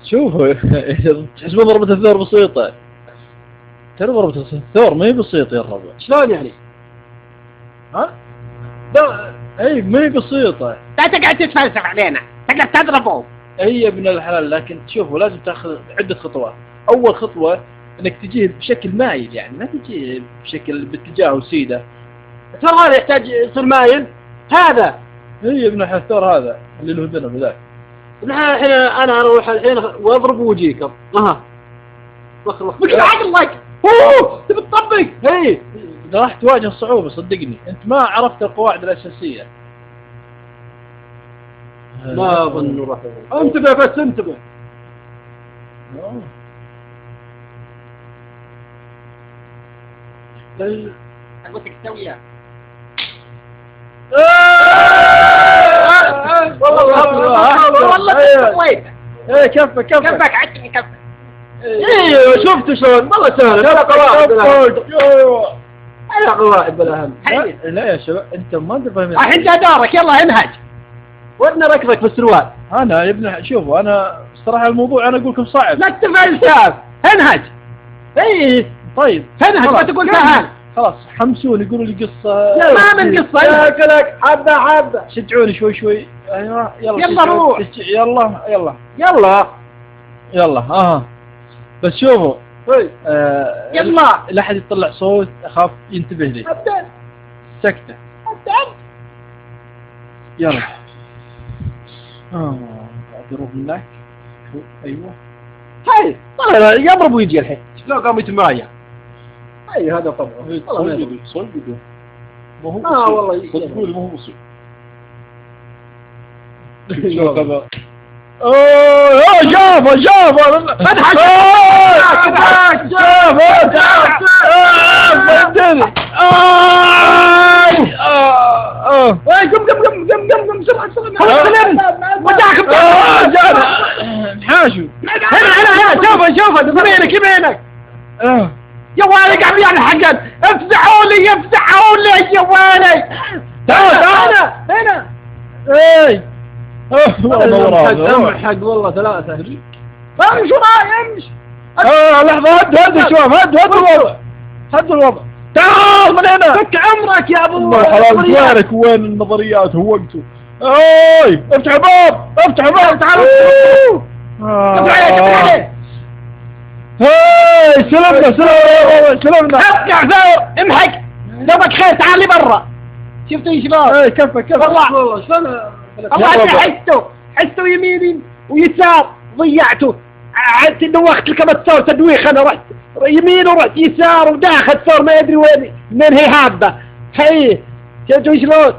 شوفوا تحسبون ضربة الثور بسيطة، ترى ضربة الثور ما هي بسيطة يا الربع. شلون يعني؟ ها؟ لا اي ما هي بسيطة. لا تقعد تتفلسف علينا، تقعد تضربه. اي يا ابن الحلال، لكن شوفوا لازم تاخذ عدة خطوات. اول خطوة انك تجيه بشكل مايل، يعني ما تجيه بشكل باتجاه سيدة. ترى هذا يحتاج يصير مايل هذا. اي يا ابن الحلال، الثور هذا اللي له ذنب ذاك. الحين انا اروح الحين واضرب وجيكم. اها بخلص بك عقلك. اوه تبي تطبق. اي راح تواجه صعوبة صدقني، انت ما عرفت القواعد الاساسية. ما اظن راح انتبه، بس انتبه. قلت لك تسويها. والله سويت. ايه كفك كفك عدني كفك. ايه شفت شلون والله سهل. لا قواعد ايوه لا قواعد بلا هم. لا يا شباب انت ما انت فاهمين. الحين جا دورك، يلا انهج. ودنا ركضك في السروال. انا يا ابن شوفوا انا الصراحه الموضوع انا اقول لكم صعب. لا تفلسف، انهج. اي طيب انهج ما تقول سهل. خلاص حمسوني قولوا لي قصه. ما من قصه. لك حبه شجعوني شوي. ايوه يلا روح. يلا بس شوفوا يلا لا احد يطلع صوت، اخاف ينتبه لي. ابدا سكته يلا. اروح هناك. ايوه هاي طلع يضرب ويجي الحين. شلون قام يتمايع. اي هذا طبعا صدقوا ما هو والله صدقوا لي ما هو بسيط. شافه قم حاشو هنا شوفه يمينك يا والي قاعد يعني حقا. افتحوا لي يا والي. تعال هنا اي حق والله ثلاثة. امشي امشي. لحظة هد الوضع. تعال من هنا. فك عمرك يا ابو الله. حلال وينك وين النظريات وقته. اي افتح الباب تعال. هاي سلمنا. ارجع ثور امحق. دوبك خير تعال لي برا. شفت ايش شباب. اي كفك والله شلون والله حسوا يمين ويسار ضيعته. عدت دوخت لكم الثور تدويخ. انا رحت يمين ورحت يسار وداخل الثور ما يدري وين هي هابه. هي شفتوا شلون.